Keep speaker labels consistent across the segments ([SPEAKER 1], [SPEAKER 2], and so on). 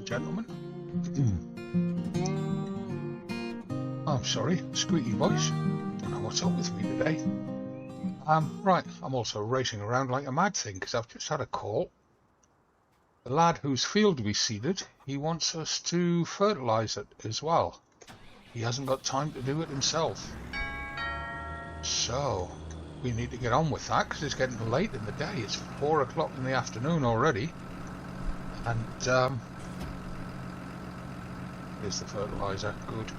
[SPEAKER 1] gentlemen. I'm sorry, squeaky voice. Don't know what's up with me today. Right, I'm also racing around like a mad thing because I've just had a call. The lad whose field we seeded, he wants us to fertilise it as well. He hasn't got time to do it himself. So, we need to get on with that because it's getting late in the day. It's 4 o'clock in the afternoon already. And, here's the fertiliser. Good.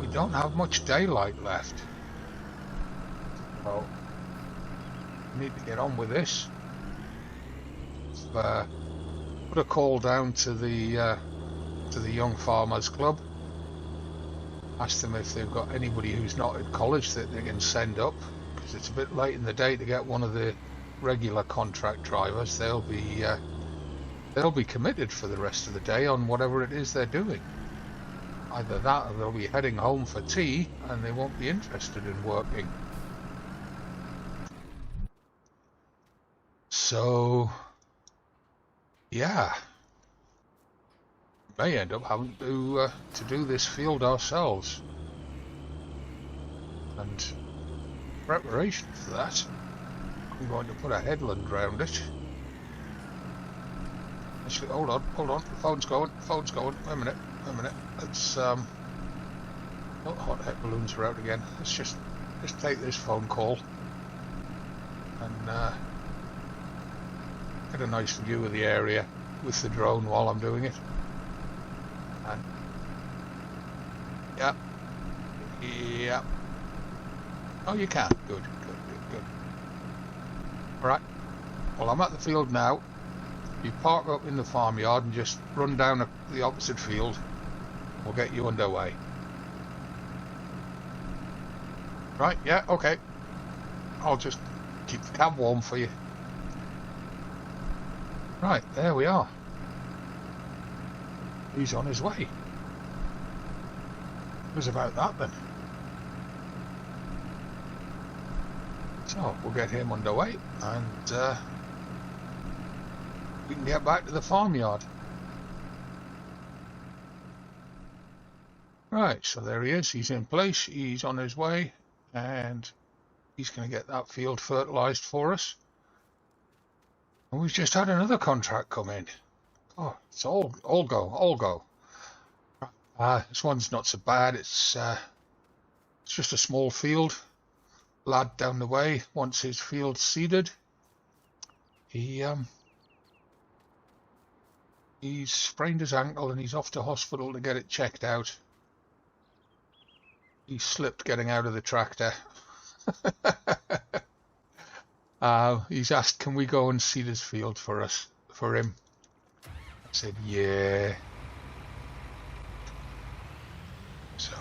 [SPEAKER 1] We don't have much daylight left. So, we need to get on with this. Put a call down to the Young Farmers Club. Ask them if they've got anybody who's not at college that they can send up, because it's a bit late in the day to get one of the regular contract drivers. They'll be committed for the rest of the day on whatever it is they're doing. Either that or they'll be heading home for tea and they won't be interested in working. So, yeah. May end up having to do this field ourselves. And preparation for that, I'm going to put a headland round it. Actually, hold on, the phone's going. Wait a minute. Let's oh, hot air balloons are out again. Let's just take this phone call and get a nice view of the area with the drone while I'm doing it. And yeah. Oh, you can. Good. All right. Well, I'm at the field now. You park up in the farmyard and just run down the opposite field. We'll get you underway. Right, yeah, okay. I'll just keep the cab warm for you. Right, there we are. He's on his way. It was about that then. So, we'll get him underway and we can get back to the farmyard. Right, so there he is. He's in place. He's on his way, and he's going to get that field fertilised for us. And we've just had another contract come in. Oh, it's all go. This one's not so bad. It's just a small field. Lad down the way wants his field seeded. He's sprained his ankle and he's off to hospital to get it checked out. He slipped getting out of the tractor. He's asked, can we go and seed his field for him? I said, yeah. So,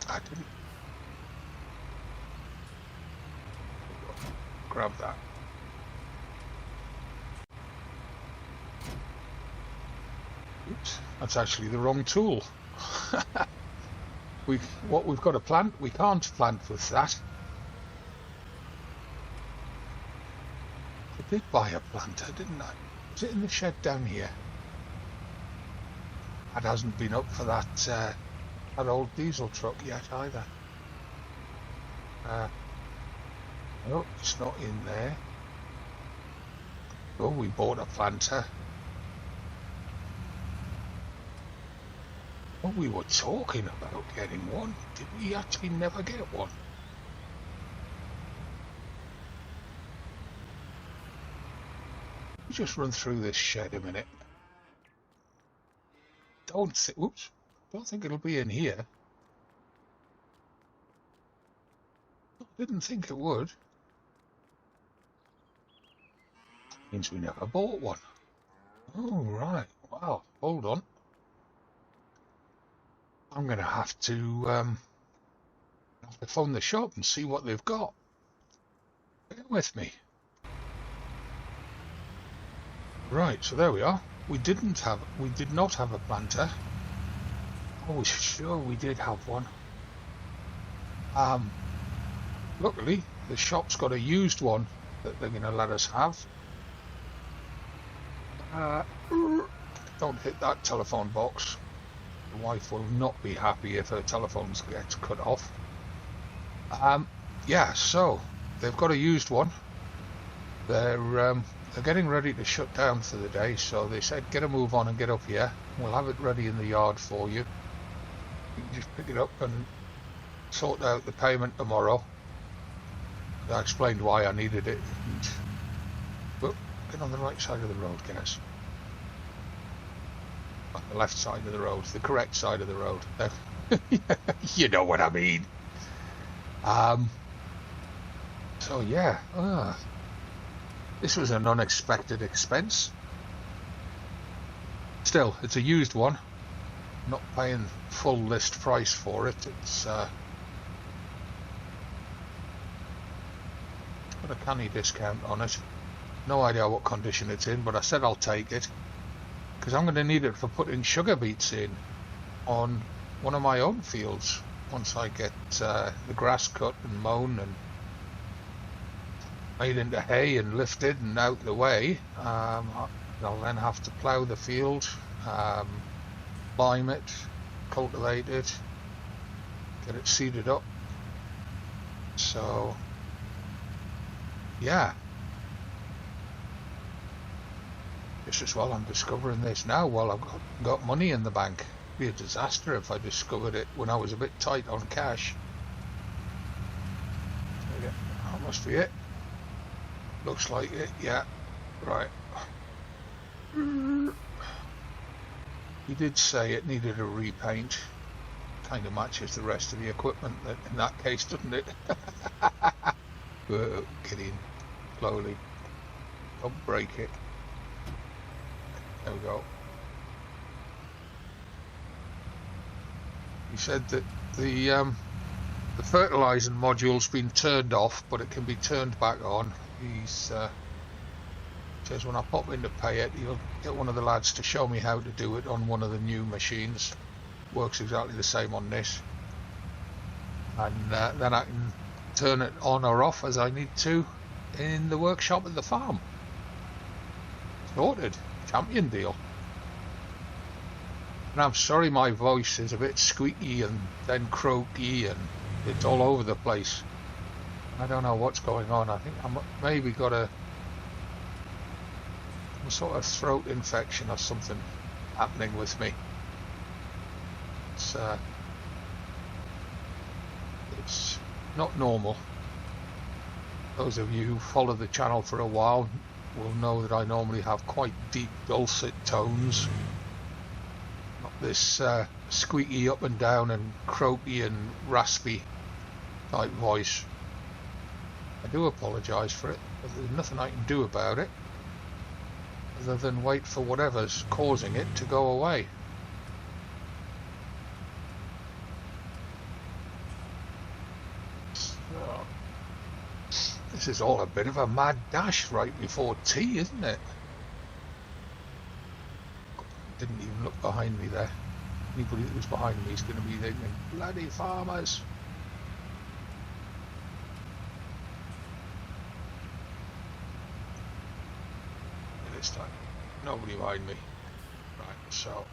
[SPEAKER 1] I didn't grab that. Oops, that's actually the wrong tool. What we've got to plant, we can't plant with that. I did buy a planter, didn't I? Was it in the shed down here? That hasn't been up for that old diesel truck yet either. No, it's not in there. Oh, we bought a planter. Well, we were talking about getting one. Did we actually never get one? We'll just run through this shed a minute. Don't think it'll be in here. Didn't think it would. Means we never bought one. Oh, right. Wow. Hold on. I'm going to have to phone the shop and see what they've got. Bear with me. Right, so there we are. We did not have a planter. Oh, sure we did have one. Luckily, the shop's got a used one that they're going to let us have. Don't hit that telephone box. The wife will not be happy if her telephone gets cut off. Yeah, so they've got a used one. They're getting ready to shut down for the day, so they said get a move on and get up here. We'll have it ready in the yard for you. You can just pick it up and sort out the payment tomorrow. I explained why I needed it. But get on the right side of the road, guys. On the left side of the road, the correct side of the road. You know what I mean. So yeah, this was an unexpected expense. Still, it's a used one. I'm not paying full list price for it. It's got a canny discount on it. No idea what condition it's in, but I said I'll take it because I'm going to need it for putting sugar beets in on one of my own fields once I get the grass cut and mown and made into hay and lifted and out the way. I'll then have to plough the field, lime it, cultivate it, get it seeded up. So yeah, just as well I'm discovering this now while I've got money in the bank. It'd be a disaster if I discovered it when I was a bit tight on cash. Yeah, that must be it. Looks like it, yeah. Right. He did say it needed a repaint. Kind of matches the rest of the equipment in that case, doesn't it? Whoa, get in. Slowly. Don't break it. There we go. He said that the fertilising module's been turned off, but it can be turned back on. He's says when I pop in to pay it, he'll get one of the lads to show me how to do it on one of the new machines. Works exactly the same on this, and then I can turn it on or off as I need to in the workshop at the farm. Sorted. Champion deal. And I'm sorry my voice is a bit squeaky and then croaky and it's all over the place. I don't know what's going on. I think I maybe got a some sort of throat infection or something happening with me. It's not normal. Those of you who follow the channel for a while will know that I normally have quite deep dulcet tones. Not this squeaky up and down and croaky and raspy type voice. I do apologise for it, but there's nothing I can do about it other than wait for whatever's causing it to go away. So, this is all a bit of a mad dash right before tea, isn't it? Didn't even look behind me there. Anybody that was behind me is going to be thinking, bloody farmers. This time, nobody behind me. Right, so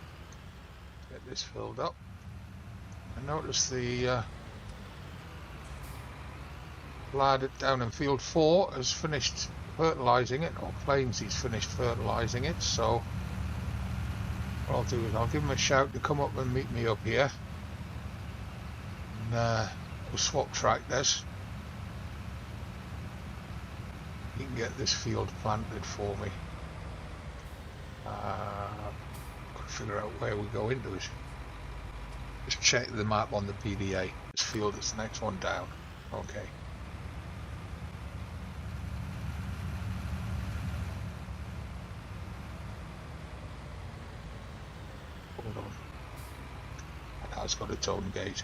[SPEAKER 1] get this filled up. I notice the lad down in field 4 has finished fertilising it, or claims he's finished fertilising it, so what I'll do is I'll give him a shout to come up and meet me up here, and we'll swap tractors. He can get this field planted for me. Could figure out where we go into it. Just check the map on the PDA. This field is the next one down. Okay. Hold on. That has got its own gate.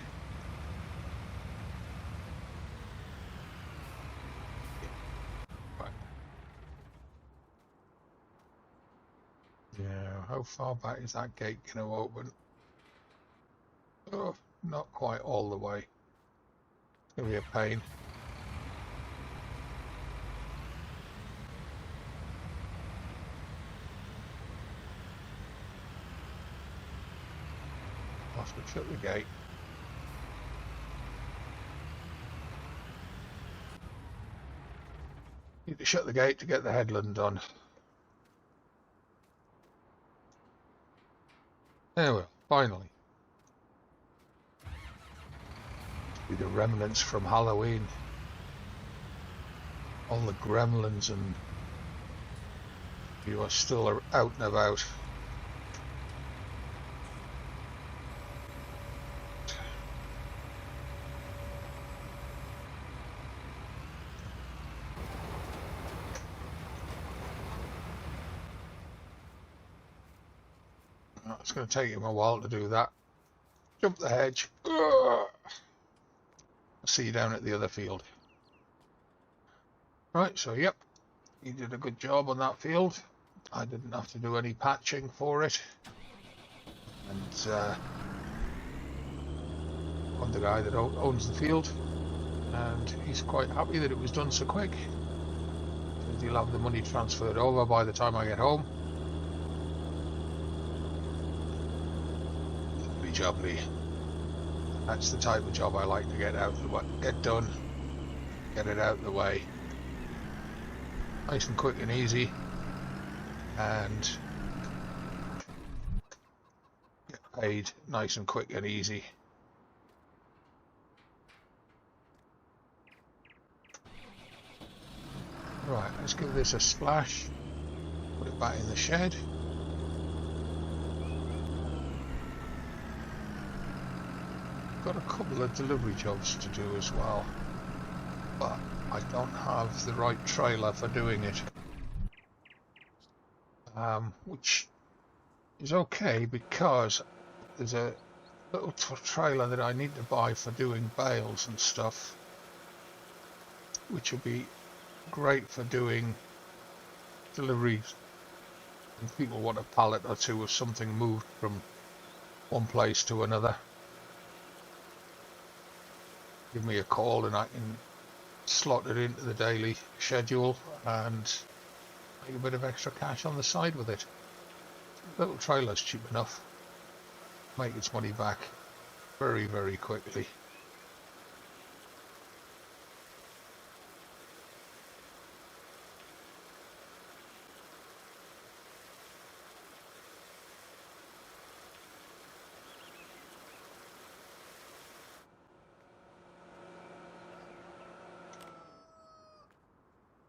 [SPEAKER 1] Yeah, how far back is that gate going to open? Oh, not quite all the way. It's going to be a pain. have to shut the gate. Need to shut the gate to get the headland done. There we are, finally. Be the remnants from Halloween. All the gremlins and you are still out and about. It's going to take him a while to do that. Jump the hedge. I'll see you down at the other field. Right, so yep, he did a good job on that field. I didn't have to do any patching for it. And I'm the guy that owns the field, and he's quite happy that it was done so quick. He'll have the money transferred over by the time I get home. Jubbly. That's the type of job I like to get out the way, get done, get it out of the way. Nice and quick and easy, and get paid nice and quick and easy. Right, let's give this a splash, put it back in the shed. Got a couple of delivery jobs to do as well, but I don't have the right trailer for doing it, which is okay because there's a little trailer that I need to buy for doing bales and stuff, which will be great for doing deliveries. If people want a pallet or two of something moved from one place to another, give me a call and I can slot it into the daily schedule and make a bit of extra cash on the side with it. Little trailer's cheap enough. Make its money back very, very quickly.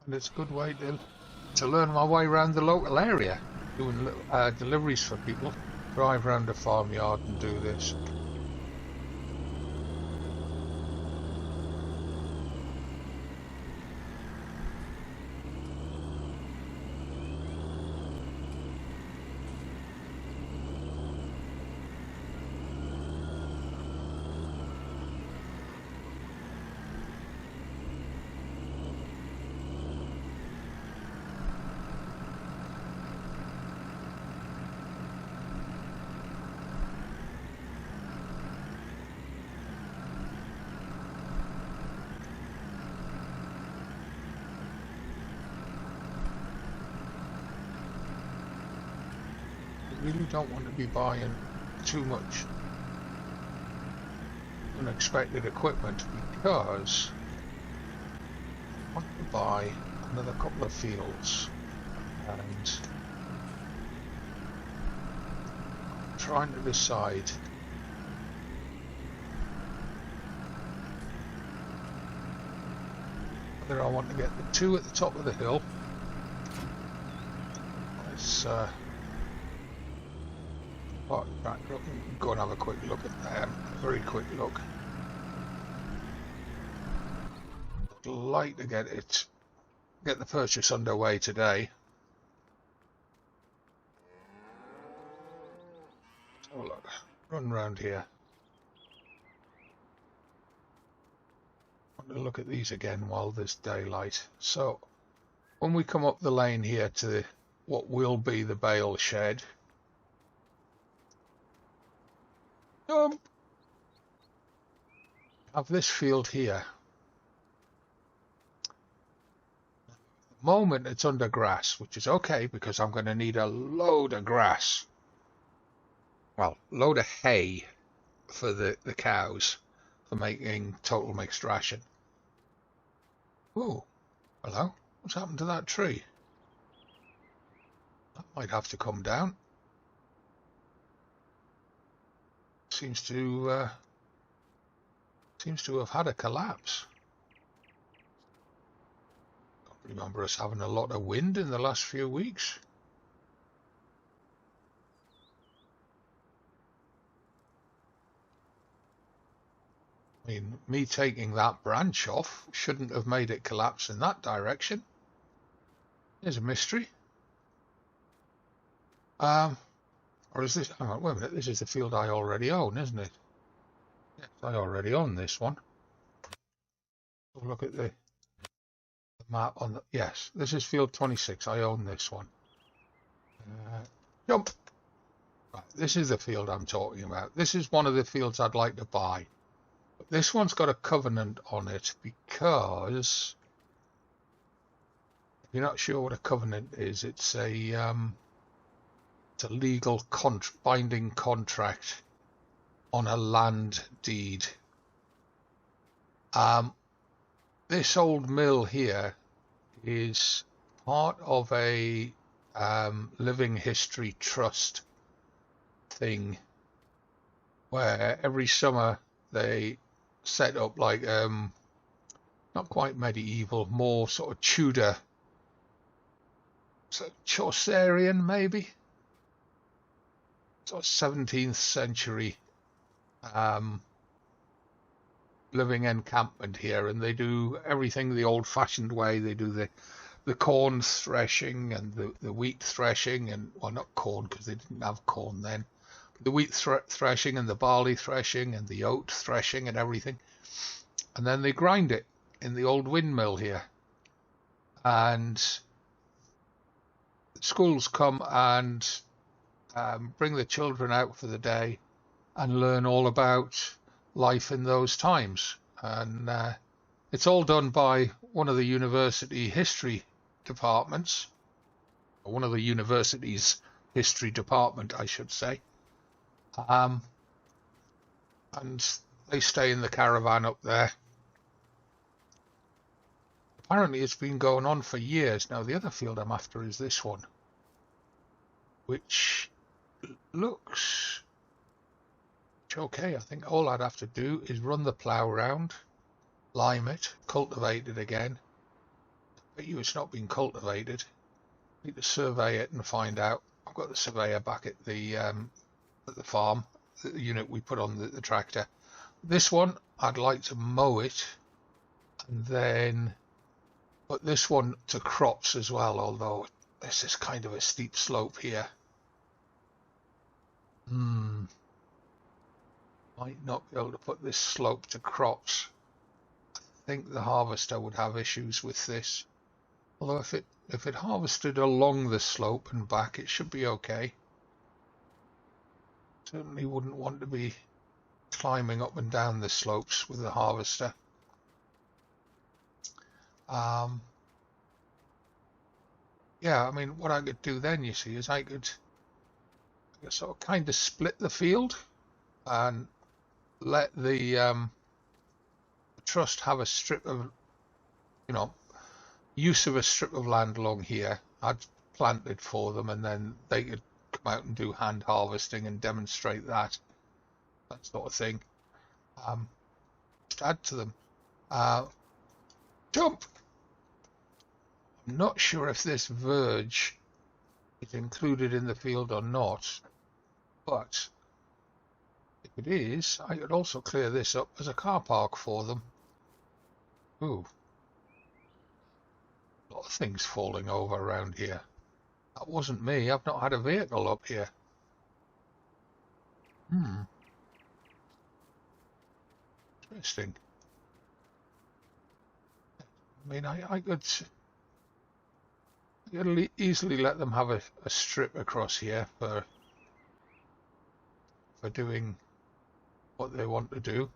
[SPEAKER 1] And it's a good way to learn my way around the local area, doing deliveries for people. Drive around the farmyard and do this. Really don't want to be buying too much unexpected equipment because I want to buy another couple of fields and I'm trying to decide whether I want to get the two at the top of the hill. Let's go and have a quick look at them. A very quick look. I'd like to get the purchase underway today. So look, run around here. I want to look at these again while there's daylight. So when we come up the lane here to what will be the bale shed, have this field here. At the moment it's under grass, which is okay because I'm going to need a load of grass. Well, load of hay for the cows for making total mixed ration. Oh, hello. What's happened to that tree? That might have to come down. Seems to have had a collapse. Don't remember us having a lot of wind in the last few weeks. I mean, me taking that branch off shouldn't have made it collapse in that direction. There's a mystery. Or is this... Hang on, wait a minute. This is the field I already own, isn't it? Yes, I already own this one. So look at the map on the... Yes, this is field 26. I own this one. Jump! Right, this is the field I'm talking about. This is one of the fields I'd like to buy. But this one's got a covenant on it because... If you're not sure what a covenant is, it's a legal binding contract on a land deed. This old mill here is part of a living history trust thing where every summer they set up like not quite medieval, more sort of Tudor, so Chaucerian maybe, sort of 17th century living encampment here, and they do everything the old-fashioned way. They do the corn threshing and the wheat threshing, and well, not corn because they didn't have corn then. The wheat threshing and the barley threshing and the oat threshing and everything, and then they grind it in the old windmill here. And schools come and bring the children out for the day and learn all about life in those times. And it's all done by one of the university history departments, or one of the university's history department, I should say. And they stay in the caravan up there. Apparently it's been going on for years. Now the other field I'm after is this one, which looks okay. I think all I'd have to do is run the plough round, lime it, cultivate it again. I bet you it's not been cultivated. I need to survey it and find out. I've got the surveyor back at the farm, the unit we put on the tractor. This one, I'd like to mow it and then put this one to crops as well, although this is kind of a steep slope here. Might not be able to put this slope to crops. I think the harvester would have issues with this. Although if it harvested along the slope and back, it should be okay. Certainly wouldn't want to be climbing up and down the slopes with the harvester. Yeah, I mean, what I could do then, you see, is I could sort of kind of split the field and let the trust have a strip of, use of a strip of land along here. I'd plant it for them, and then they could come out and do hand harvesting and demonstrate that sort of thing. Just add to them. Jump! I'm not sure if this verge is included in the field or not, but if it is, I could also clear this up as a car park for them. Ooh. A lot of things falling over around here. That wasn't me. I've not had a vehicle up here. Interesting. I mean, I could easily let them have a strip across here for doing what they want to do,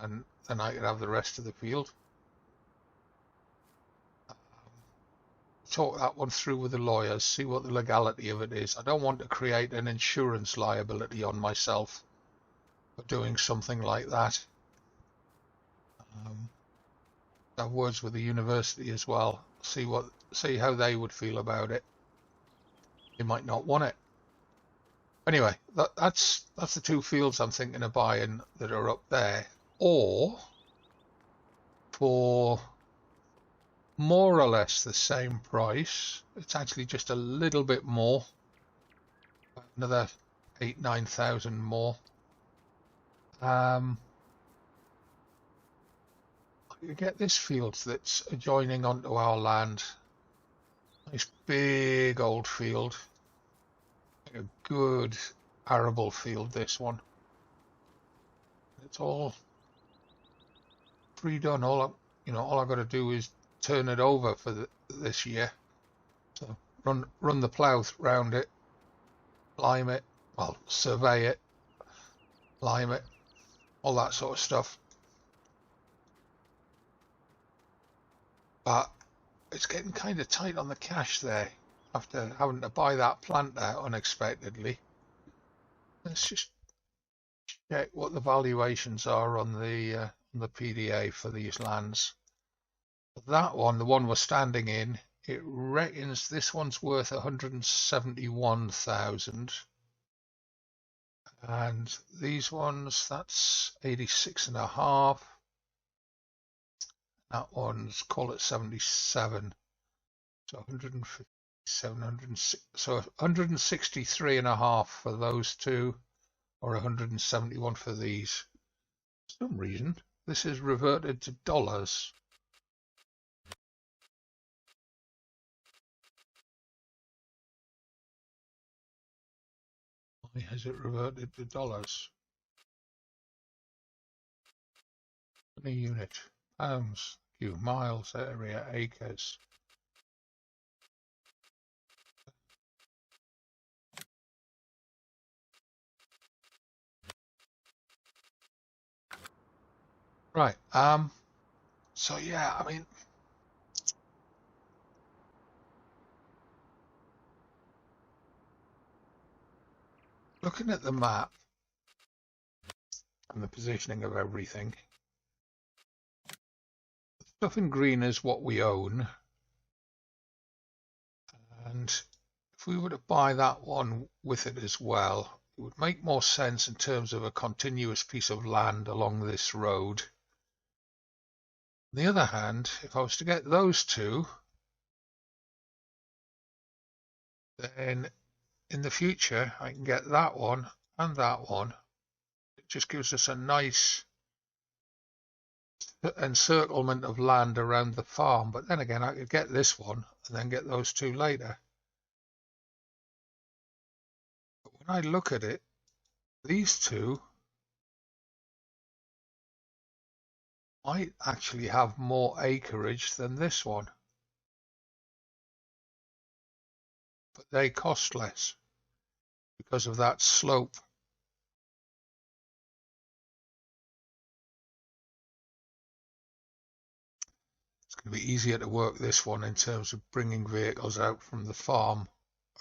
[SPEAKER 1] and then I could have the rest of the field. Talk that one through with the lawyers, see what the legality of it is. I don't want to create an insurance liability on myself for doing something like that. Have words with the university as well. See how they would feel about it. They might not want it. Anyway, that's the two fields I'm thinking of buying that are up there. Or for more or less the same price, it's actually just a little bit more, another 8,000-9,000 more. You get this field that's adjoining onto our land. Nice big old field, a good arable field. This one, it's all pre-done. All I've got to do is turn it over for this year. So run the plough round it, lime it, well, survey it, lime it, all that sort of stuff. But it's getting kind of tight on the cash there after having to buy that planter unexpectedly. Let's just check what the valuations are on the PDA for these lands. That one, the one we're standing in, it reckons this one's worth 171,000, and these ones, that's 86.5. That one's, call it 77. So 157, so 163.5 for those two, or 171 for these. For some reason, this is reverted to dollars. Why has it reverted to dollars? Any unit, pounds, miles, area, acres. Right. So yeah, I mean, looking at the map and the positioning of everything, the stuff in green is what we own, and if we were to buy that one with it as well, it would make more sense in terms of a continuous piece of land along this road. On the other hand, if I was to get those two, then in the future I can get that one and that one. It just gives us a nice encirclement of land around the farm. But then again, I could get this one and then get those two later. But when I look at it, these two might actually have more acreage than this one, but they cost less because of that slope. It's going to be easier to work this one in terms of bringing vehicles out from the farm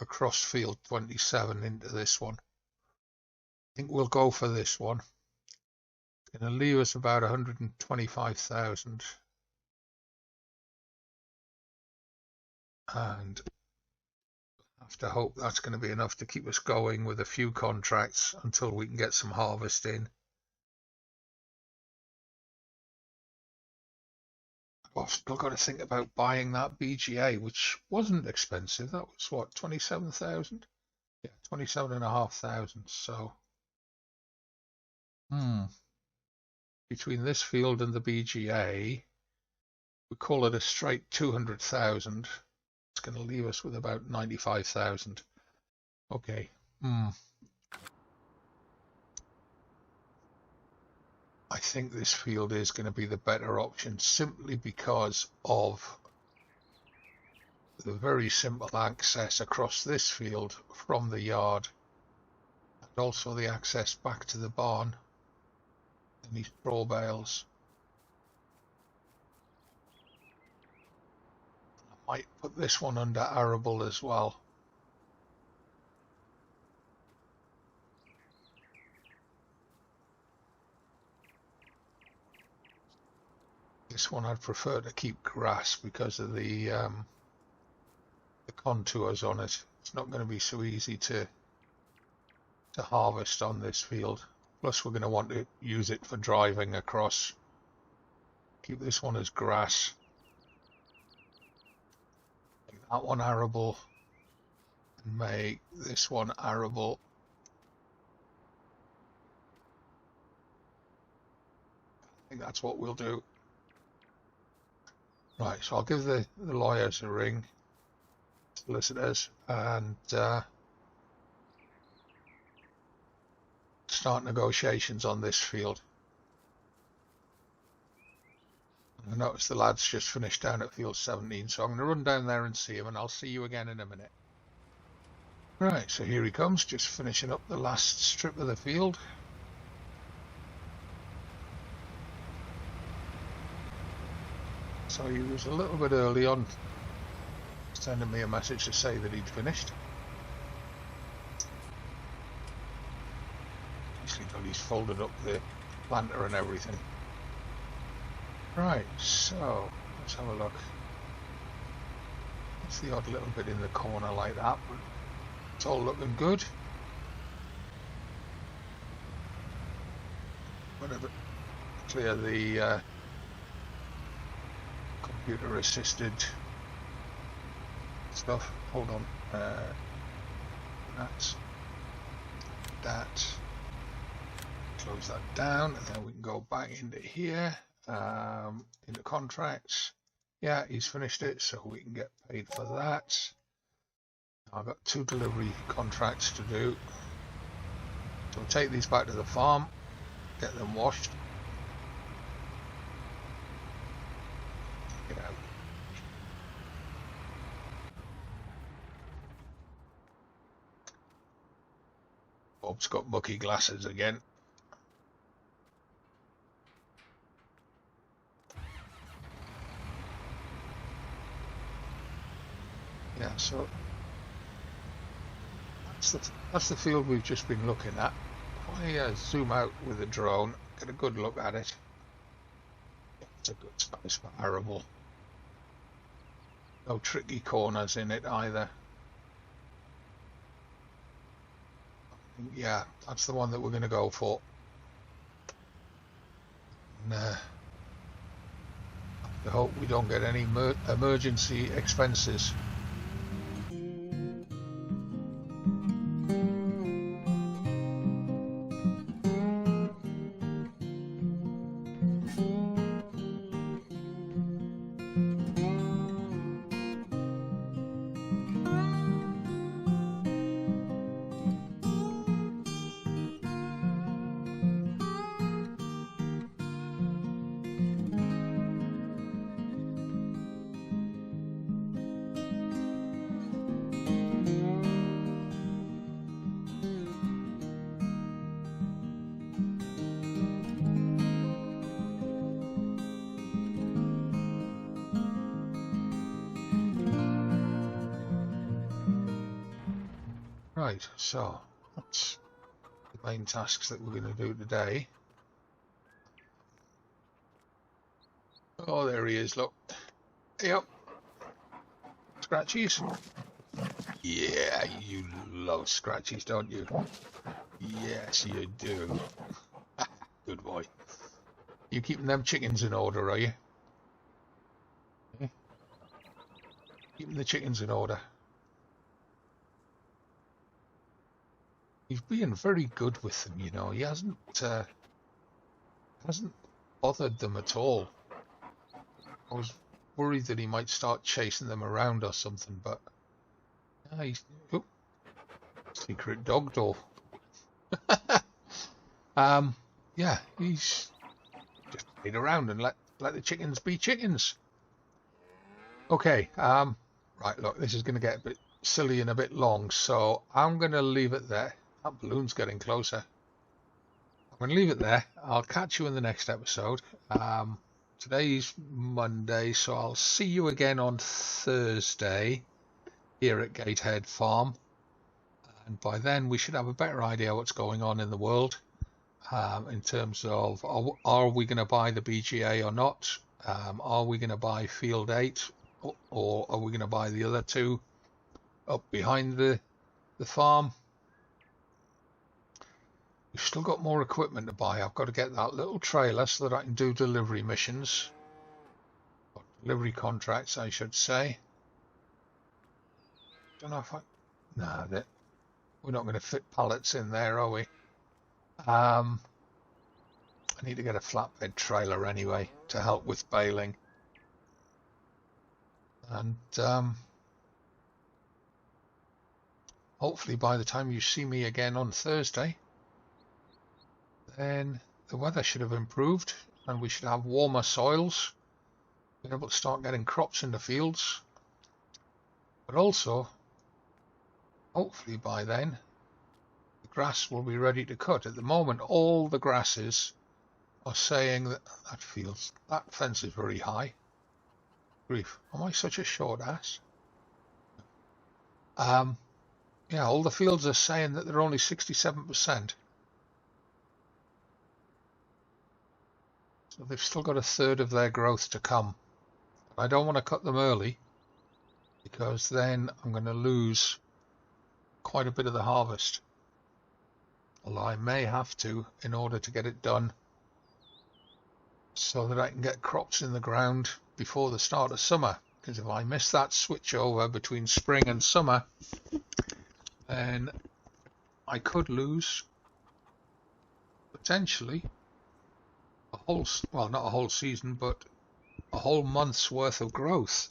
[SPEAKER 1] across field 27 into this one. I think we'll go for this one. It's going to leave us about 125,000. And I have to hope that's going to be enough to keep us going with a few contracts until we can get some harvest in. I've still got to think about buying that BGA, which wasn't expensive. That was what, 27,000? Yeah, 27,500. So, between this field and the BGA, we call it a straight 200,000. It's going to leave us with about 95,000. Okay. I think this field is going to be the better option simply because of the very simple access across this field from the yard, and also the access back to the barn and these straw bales. I might put this one under arable as well. This one I'd prefer to keep grass because of the contours on it. It's not going to be so easy to harvest on this field. Plus we're going to want to use it for driving across. Keep this one as grass. Make that one arable. And make this one arable. I think that's what we'll do. Right, so I'll give the lawyers a ring, solicitors, and start negotiations on this field. I noticed the lad's just finished down at field 17, so I'm going to run down there and see him, and I'll see you again in a minute. Right, so here he comes, just finishing up the last strip of the field. So he was a little bit early on sending me a message to say that he'd finished. He's folded up the planter and everything. Right, so let's have a look. It's the odd little bit in the corner like that, but it's all looking good. Whatever, clear the computer assisted stuff. Hold on. That. Close that down, and then we can go back into here, into contracts. Yeah, he's finished it, so we can get paid for that. I've got 2 delivery contracts to do. So we'll take these back to the farm, get them washed. Get out. Bob's got mucky glasses again. Yeah, so that's the field we've just been looking at. If I zoom out with the drone, get a good look at it. It's a good space for arable. No tricky corners in it either. Yeah, that's the one that we're going to go for. And, I hope we don't get any emergency expenses. Right, so that's the main tasks that we're going to do today. Oh, there he is, look. Hey up. Scratchies? Yeah, you love scratchies, don't you? Yes, you do. Good boy. You keeping them chickens in order, are you? Keeping the chickens in order. He's being very good with them, you know. He hasn't bothered them at all. I was worried that he might start chasing them around or something, but he's secret dog door. Yeah, he's just stayed around and let the chickens be chickens. Okay, right, look, this is going to get a bit silly and a bit long, so I'm going to leave it there. That balloon's getting closer. I'm going to leave it there. I'll catch you in the next episode. Today's Monday, so I'll see you again on Thursday here at Gatehead Farm. And by then we should have a better idea what's going on in the world in terms of are we going to buy the BGA or not? Are we going to buy Field 8 or are we going to buy the other two up behind the farm? We've still got more equipment to buy. I've got to get that little trailer so that I can do delivery missions. Or delivery contracts, I should say. Don't know if I... Nah, we're not going to fit pallets in there, are we? I need to get a flatbed trailer anyway to help with baling. And hopefully by the time you see me again on Thursday, then the weather should have improved and we should have warmer soils, be able to start getting crops in the fields. But also, hopefully by then, the grass will be ready to cut. At the moment, all the grasses are saying that that fence is very high. Grief, am I such a short ass? Yeah, all the fields are saying that they're only 67%. So they've still got a third of their growth to come. But I don't want to cut them early because then I'm going to lose quite a bit of the harvest. Although I may have to in order to get it done so that I can get crops in the ground before the start of summer. Because if I miss that switch over between spring and summer, then I could lose potentially a whole, well, not a whole season, but a whole month's worth of growth,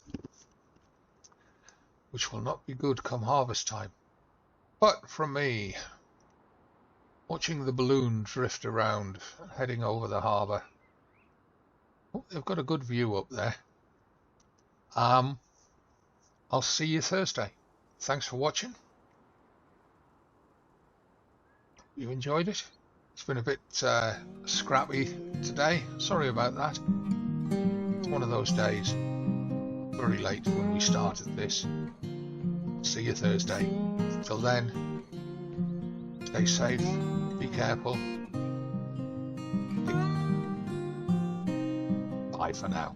[SPEAKER 1] which will not be good come harvest time. But for me, watching the balloon drift around, heading over the harbour, oh, they've got a good view up there. I'll see you Thursday. Thanks for watching. You enjoyed it? It's been a bit scrappy today. Sorry about that. It's one of those days. Very late when we started this. See you Thursday. Till then, stay safe, be careful. Bye for now.